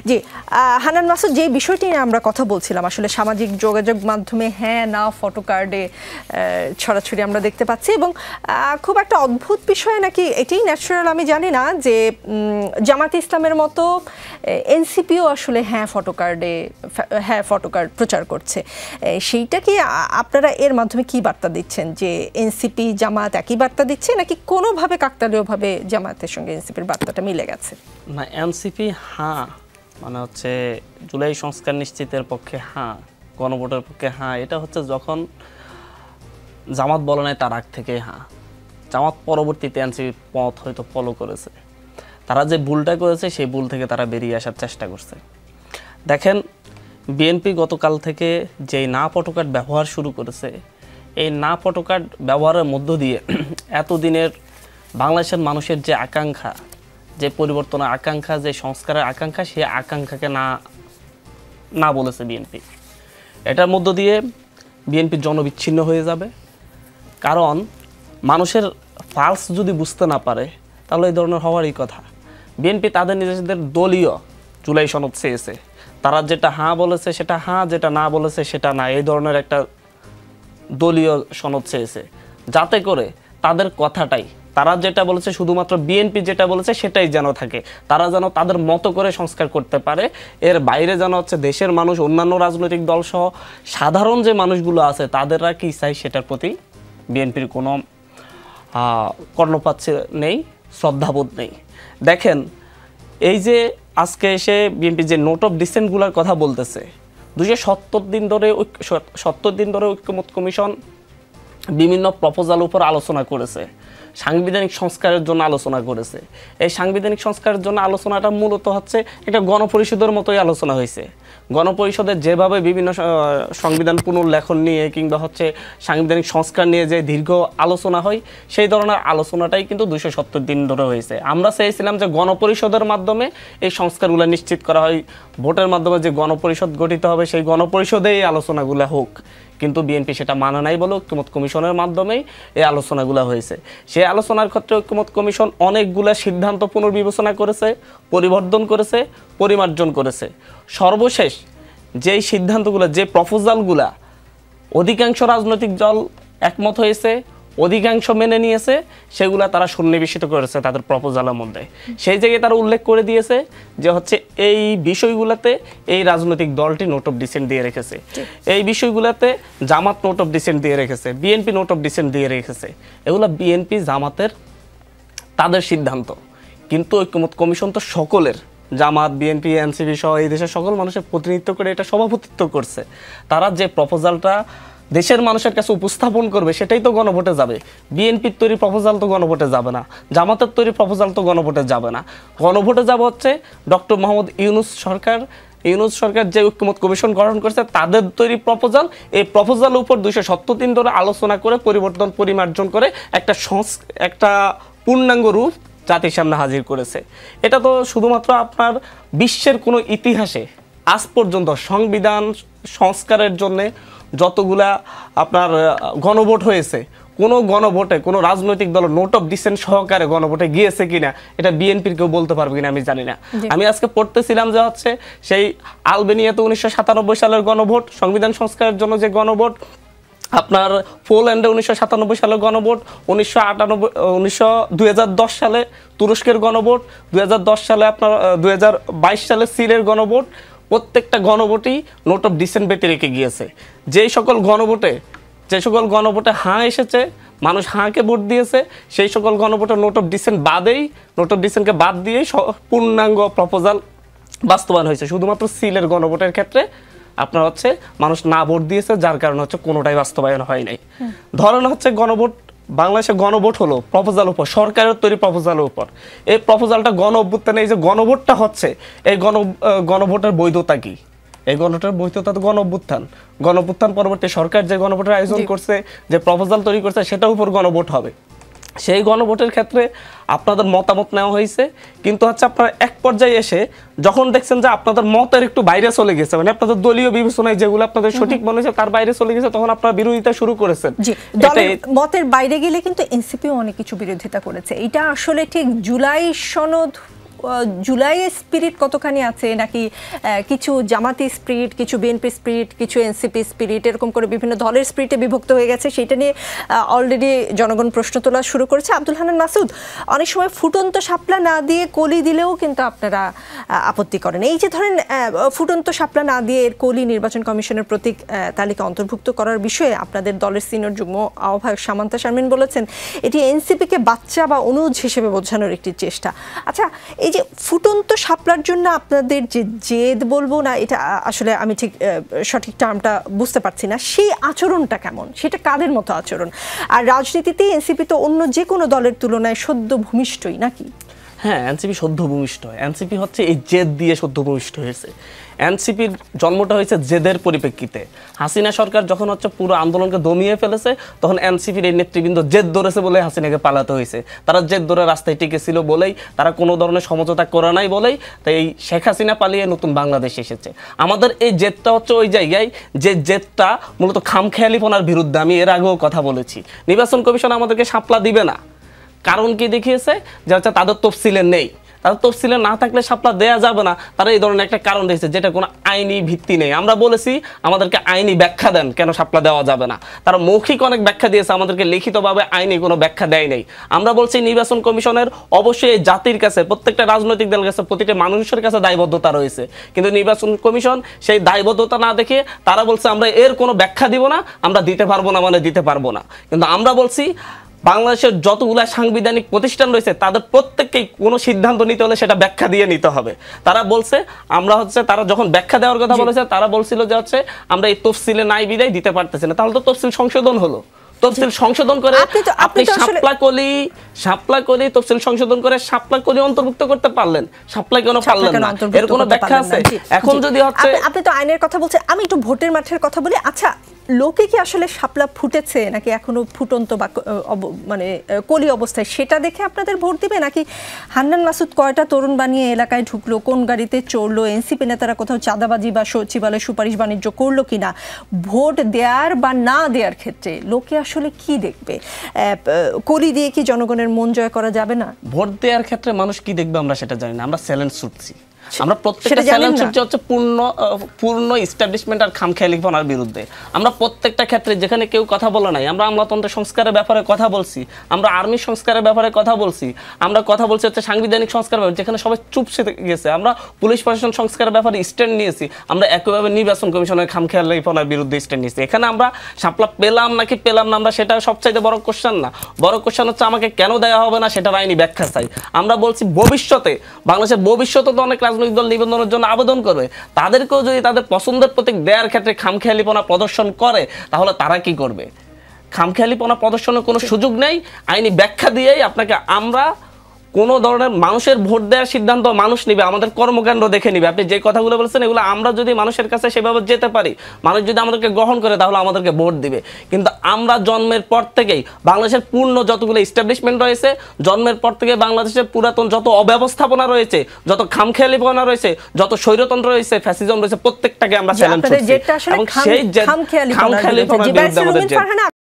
জি, হান্নান মাসুদ, যে বিষয়টি নিয়ে আমরা কথা বলছিলাম, আসলে সামাজিক যোগাযোগ মাধ্যমে হ্যাঁ না ফটো কার্ডে ছড়াছড়ি আমরা দেখতে পাচ্ছি, এবং খুব একটা অদ্ভুত বিষয় নাকি এটাই ন্যাচারাল আমি জানি না, যে জামাতে ইসলামের মতো এনসিপিও আসলে হ্যাঁ ফটো কার্ড প্রচার করছে। সেইটা কি আপনারা এর মাধ্যমে কি বার্তা দিচ্ছেন, যে এনসিপি জামাত একই বার্তা দিচ্ছে, নাকি কোনোভাবে কাকতালীয়ভাবে জামাতের সঙ্গে এনসিপির বার্তাটা মিলে গেছে? না, এনসিপি হ্যাঁ মানে হচ্ছে জুলাই সংস্কার নিশ্চিতের পক্ষে হ্যাঁ, গণভোটের পক্ষে হ্যাঁ, এটা হচ্ছে যখন জামাত বলে নাই তার আগ থেকে হ্যাঁ। জামাত পরবর্তীতে এনসিপি পথ হয়তো ফলো করেছে, তারা যে ভুলটা করেছে সেই ভুল থেকে তারা বেরিয়ে আসার চেষ্টা করছে। দেখেন, বিএনপি গতকাল থেকে যেই না ফটো কার্ড ব্যবহার শুরু করেছে, এই না ফটো কার্ড ব্যবহারের মধ্য দিয়ে এতদিনের বাংলাদেশের মানুষের যে আকাঙ্ক্ষা, যে পরিবর্তনের আকাঙ্ক্ষা, যে সংস্কারের আকাঙ্ক্ষা, সেই আকাঙ্ক্ষাকে না বলেছে বিএনপি। এটার মধ্য দিয়ে বিএনপি জনবিচ্ছিন্ন হয়ে যাবে। কারণ মানুষের ফালস যদি বুঝতে না পারে তাহলে এই ধরনের হওয়ারই কথা। বিএনপি তাদের নিজেদের দলীয় জুলাই সনদ চেয়েছে, তারা যেটা হ্যাঁ বলেছে সেটা হ্যাঁ, যেটা না বলেছে সেটা না, এই ধরনের একটা দলীয় সনদ চেয়েছে, যাতে করে তাদের কথাটাই, তারা যেটা বলেছে শুধুমাত্র বিএনপি যেটা বলেছে সেটাই যেন থাকে, তারা যেন তাদের মতো করে সংস্কার করতে পারে। এর বাইরে যেন হচ্ছে দেশের মানুষ, অন্যান্য রাজনৈতিক দল সহ সাধারণ যে মানুষগুলো আছে তাদেররা কি চাই সেটার প্রতি বিএনপির কোনো কর্ণপাত নেই, শ্রদ্ধাবোধ নেই। দেখেন, এই যে আজকে এসে বিএনপি যে নোট অফ ডিসেন্টগুলোর কথা বলতেছে, 270 দিন ধরে ঐক্যমত্য কমিশন বিভিন্ন প্রপোজাল উপর আলোচনা করেছে, সাংবিধানিক সংস্কারের জন্য আলোচনা করেছে। এই সাংবিধানিক সংস্কারের জন্য আলোচনাটা মূলত হচ্ছে একটা গণপরিষদের মতোই আলোচনা হয়েছে। গণপরিষদের যেভাবে বিভিন্ন সংবিধান পুনর্লেখন নিয়ে কিংবা হচ্ছে সাংবিধানিক সংস্কার নিয়ে যে দীর্ঘ আলোচনা হয়, সেই ধরনের আলোচনাটাই কিন্তু 270 দিন ধরে হয়েছে। আমরা চেয়েছিলাম যে গণপরিষদের মাধ্যমে এই সংস্কারগুলো নিশ্চিত করা হয়, ভোটের মাধ্যমে যে গণপরিষদ গঠিত হবে সেই গণপরিষদে এই আলোচনাগুলো হোক, কিন্তু বিএনপি সেটা মানে নাই বলে ঐক্যমত্য কমিশনের মাধ্যমেই এই আলোচনাগুলো হয়েছে। সেই আলোচনার ক্ষেত্রে ঐক্যমত্য কমিশন অনেকগুলো সিদ্ধান্ত পুনর্বিবেচনা করেছে, পরিবর্তন করেছে, পরিমার্জন করেছে। সর্বশেষ যেই সিদ্ধান্তগুলো, যে প্রপোজালগুলা অধিকাংশ রাজনৈতিক দল একমত হয়েছে, অধিকাংশ মেনে নিয়েছে, সেগুলা তারা সন্নিবেশিত করেছে তাদের প্রপোজালের মধ্যে। সেই জায়গায় তারা উল্লেখ করে দিয়েছে যে হচ্ছে এই বিষয়গুলোতে এই রাজনৈতিক দলটি নোট অফ ডিসেন্ট দিয়ে রেখেছে, এই বিষয়গুলোতে জামাত নোট অফ ডিসেন্ট দিয়ে রেখেছে, বিএনপি নোট অফ ডিসেন্ট দিয়ে রেখেছে। এগুলো বিএনপি জামাতের তাদের সিদ্ধান্ত, কিন্তু ঐক্যমত্য কমিশন তো সকলের, জামাত, বিএনপি, এনসিপি সহ এই দেশের সকল মানুষের প্রতিনিধিত্ব করে এটা সভাপতিত্ব করছে। তারা যে প্রপোজালটা দেশের মানুষের কাছে উপস্থাপন করবে সেটাই তো গণভোটে যাবে। বিএনপির তৈরি প্রপোজাল তো গণভোটে যাবে না, জামাতের তৈরি প্রপোজাল তো গণভোটে যাবে না। গণভোটে যাবে হচ্ছে ডক্টর মোহাম্মদ ইউনূস সরকার যে ঐক্যমত্য কমিশন গঠন করেছে তাদের তৈরি প্রপোজাল। এই প্রপোজালের উপর 270 দিন ধরে আলোচনা করে, পরিবর্তন, পরিমার্জন করে একটা পূর্ণাঙ্গ রূপ জাতির সামনে হাজির করেছে। এটা তো শুধুমাত্র আপনার বিশ্বের কোনো ইতিহাসে আজ পর্যন্ত সংবিধান সংস্কারের জন্য যতগুলা আপনার গণভোট হয়েছে, কোনো গণভোটে কোনো রাজনৈতিক দল নোট অফ ডিসেন্ট সহকারে গণভোটে গিয়েছে কিনা এটা বিএনপির কেউ বলতে পারবে কিনা আমি জানি না। আমি আজকে পড়তেছিলাম যে হচ্ছে সেই আলবেনিয়াতে 1997 সালের গণভোট, সংবিধান সংস্কারের জন্য যে গণভোট, আপনার পোল্যান্ডে 1997 সালের গণভোট, 2010 সালে তুরস্কের গণভোট, 2010 সালে আপনার 2022 সালে সিলের গণভোট, প্রত্যেকটা গণভোটই নোট অফ ডিসেন্ট ব্যতি রেখে গিয়েছে। যে সকল গণভোটে হাঁ এসেছে, মানুষ হাঁকে ভোট দিয়েছে, সেই সকল গণভোটে নোট অফ ডিসেন্টকে বাদ দিয়েই পূর্ণাঙ্গ প্রপোজাল বাস্তবায়ন হয়েছে। শুধুমাত্র সিলের গণভোটের ক্ষেত্রে আপনার হচ্ছে মানুষ না ভোট দিয়েছে, যার কারণে হচ্ছে কোনোটাই বাস্তবায়ন হয় নাই। ধরেন হচ্ছে বাংলাদেশে গণভোট হলো প্রপোজাল উপর, সরকারের তৈরি প্রপোজালের উপর। এই প্রপোজালটা গণ অভ্যুত্থানে, এই যে গণভোটটা হচ্ছে, এই গণভোটের বৈধতা কি? এই গণভোটের বৈধতা তো গণঅভ্যুত্থান পরবর্তী সরকার যে গণভোটের আয়োজন করছে, যে প্রপোজাল তৈরি করছে, সেটার উপর গণভোট হবে। সেই গণভোটের ক্ষেত্রে আপনাদের মতামত নেওয়া হয়েছে, কিন্তু হচ্ছে আপনারা এক পর্যায়ে এসে যখন দেখছেন যে আপনাদের মতের একটু বাইরে চলে গেছে, মানে আপনাদের দলীয় বিবেচনায় যেগুলো আপনাদের সঠিক মনে হয়েছে তার বাইরে চলে গেছে, তখন আপনারা বিরোধিতা শুরু করেছেন। মতের বাইরে গেলে কিন্তু এনসিপিও অনেক কিছু বিরোধিতা করেছে। এটা আসলে ঠিক জুলাই সনদ জুলাইয়ের স্পিরিট কতখানি আছে, নাকি কিছু জামাতি স্পিরিট, কিছু বিএনপি স্পিরিট, কিছু এনসিপি স্পিরিট, এরকম করে বিভিন্ন দলের স্পিরিটে বিভক্ত হয়ে গেছে, সেটা নিয়ে অলরেডি জনগণ প্রশ্ন তোলা শুরু করেছে। আব্দুল হান্নান মাসুদ, অনেক সময় ফুটন্ত শাপলা না দিয়ে কলি দিলেও কিন্তু আপনারা আপত্তি করেন। এই যে ধরেন ফুটন্ত শাপলা না দিয়ে এর কলি নির্বাচন কমিশনের প্রতীক তালিকা অন্তর্ভুক্ত করার বিষয়ে আপনাদের দলের সিনিয়র যুগ্ম আহ্বায়ক সামান্তা শারমিন বলেছেন এটি এনসিপিকে বাচ্চা বা অনুজ হিসেবে বোঝানোর একটি চেষ্টা। আচ্ছা, এই যে ফুটন্ত শাপলার জন্য আপনাদের যে জেদ বলবো না, এটা আসলে আমি ঠিক সঠিক টার্মটা বুঝতে পারছি না, সেই আচরণটা কেমন, সেটা কাদের মতো আচরণ? আর রাজনীতিতে এনসিপি তো অন্য যে কোনো দলের তুলনায় সদ্য ভূমিষ্ঠই নাকি? হ্যাঁ, এনসিপি সদ্য ভূমিষ্ঠ। এনসিপি হচ্ছে এই জেদ দিয়ে সদ্য ভূমিষ্ঠ হয়েছে। এনসিপির জন্মটা হয়েছে জেদের পরিপ্রেক্ষিতে। হাসিনা সরকার যখন হচ্ছে পুরো আন্দোলনকে দমিয়ে ফেলেছে, তখন এনসিপির এই নেতৃবৃন্দ জেদ ধরেছে বলে হাসিনাকে পালাতে হয়েছে। তারা জেদ ধরে রাস্তায় টিকেছিল বলেই, তারা কোনো ধরনের সমঝোতা করে নাই বলেই, তাই এই শেখ হাসিনা পালিয়ে নতুন বাংলাদেশ এসেছে। আমাদের এই জেদটা হচ্ছে ওই জায়গায় যে জেদটা মূলত খামখেয়ালিপনার বিরুদ্ধে। আমি এর আগেও কথা বলেছি, নির্বাচন কমিশন আমাদেরকে শাপলা দিবে না, কারণ কি দেখিয়েছে যে হচ্ছে তাদের তফসিলে নেই। তাদের তফসিলে না থাকলে শাপলা দেয়া যাবে না, তারা এই ধরনের একটা কারণ দিয়েছে যেটা কোনো আইনি ভিত্তি নেই। আমরা বলেছি আমাদেরকে আইনি ব্যাখ্যা দেন কেন শাপলা দেওয়া যাবে না। তারা মৌখিক অনেক ব্যাখ্যা দিয়েছে, আমাদেরকে লিখিতভাবে আইনি কোনো ব্যাখ্যা দেয় নেই। আমরা বলছি নির্বাচন কমিশনের অবশ্যই এই জাতির কাছে, প্রত্যেকটা রাজনৈতিক দলের কাছে, প্রতিটা মানুষের কাছে দায়বদ্ধতা রয়েছে, কিন্তু নির্বাচন কমিশন সেই দায়বদ্ধতা না দেখে তারা বলছে আমরা এর কোনো ব্যাখ্যা দিব না, আমরা দিতে পারবো না, মানে দিতে পারবো না। কিন্তু আমরা বলছি বাংলাদেশের যতগুলা সাংবিধানিক প্রতিষ্ঠান রয়েছে তাদের প্রত্যেককেই কোনো সিদ্ধান্ত নিতে হলে সেটা ব্যাখ্যা দিয়ে নিতে হবে। তারা বলছে আমরা হচ্ছে, তারা যখন ব্যাখ্যা দেওয়ার কথা বলেছে তারা বলছিল যে হচ্ছে আমরা এই তফসিলে নাই বিদায় দিতে পারতেছি না। তাহলে তো তফসিল সংশোধন হলো, তফসিল সংশোধন করে আপনি শাপলা কলি তফসিল সংশোধন করে শাপলা কলি অন্তর্ভুক্ত করতে পারলেন, শাপলা কেন পারলেন না, এর কোনো ব্যাখ্যা আছে? এখন যদি হচ্ছে, আপনি তো আইনের কথা বলছেন, আমি একটু ভোটের মাঠের কথা বলি। আচ্ছা, লোকে কি আসলে শাপলা ফুটেছে নাকি এখনো ফুটন্ত বা মানে কলি অবস্থায় সেটা দেখে আপনাদের ভোট দিবে, নাকি হান্নান মাসুদ কয়টা তরুণ বানিয়ে এলাকায় ঢুকলো, কোন গাড়িতে চড়লো, এনসিপি নেতারা কোথাও চাঁদাবাজি বা সচিবালয় সুপারিশ বাণিজ্য করলো কিনা, ভোট দেওয়ার বা না দেওয়ার ক্ষেত্রে লোকে আসলে কি দেখবে? কলি দিয়ে কি জনগণের মন জয় করা যাবে না? ভোট দেওয়ার ক্ষেত্রে মানুষ কি দেখবে আমরা সেটা জানি না, আমরা চ্যালেঞ্জ ছুটছি। আমরা প্রত্যেকটা চ্যালেঞ্জ হচ্ছে পূর্ণ এস্টাবলিশমেন্ট আর খামখেয়ালিপনার বিরুদ্ধে। আমরা প্রত্যেকটা ক্ষেত্রে যেখানে কেউ কথা বলে নাই, আমরা আমলাতন্ত্রের সংস্কারের ব্যাপারে কথা বলছি, আমরা আর্মি সংস্কারের ব্যাপারে কথা বলছি, আমরা কথা বলছি হচ্ছে সাংবিধানিক সংস্কার ব্যাপারে, যেখানে সবাই চুপসে গেছে। আমরা পুলিশ প্রশাসন সংস্কারের ব্যাপারে স্ট্যান্ড নিয়েছি, আমরা একইভাবে নির্বাচন কমিশনের খামখেয়ালিপনার বিরুদ্ধে স্ট্যান্ড নিয়েছি। এখানে আমরা শাপলা পেলাম নাকি পেলাম না, আমরা সেটা সবচাইতে বড় কোশ্চেন না। বড় কোশ্চেন হচ্ছে আমাকে কেন দেওয়া হবে না সেটার আইনি ব্যাখ্যা চাই। আমরা বলছি ভবিষ্যতে, বাংলাদেশের ভবিষ্যতে তো অনেক রাজনৈতিক দল নিবন্ধনের জন্য আবেদন করবে, তাদেরকেও যদি তাদের পছন্দের প্রতীক দেওয়ার ক্ষেত্রে খামখেয়ালিপনা প্রদর্শন করে তাহলে তারা কি করবে? খামখেয়ালিপনা প্রদর্শনের কোনো সুযোগ নেই, আইনি ব্যাখ্যা দিয়েই আপনাকে আমরা কোনো ধরনের মানুষের ভোট দেওয়ার সিদ্ধান্ত মানুষ নিবে, আমাদের কর্মকাণ্ড দেখে নিবে। আপনি যে কথাগুলো বলছেন এগুলো আমরা যদি মানুষের কাছে সেভাবে যেতে পারি, মানুষ যদি আমাদেরকে গ্রহণ করে তাহলে আমাদেরকে ভোট দিবে। কিন্তু আমরা জন্মের পর থেকেই বাংলাদেশের পূর্ণ যতগুলো এস্টাবলিশমেন্ট রয়েছে, জন্মের পর থেকে বাংলাদেশের পুরাতন যত অব্যবস্থাপনা রয়েছে, যত খামখেয়ালিপনা রয়েছে, যত স্বৈরতন্ত্র রয়েছে, ফ্যাসিজম রয়েছে, প্রত্যেকটাকে আমরা চ্যালেঞ্জ করছি এবং সেই খামখেয়ালিপনার বিরুদ্ধে আমাদের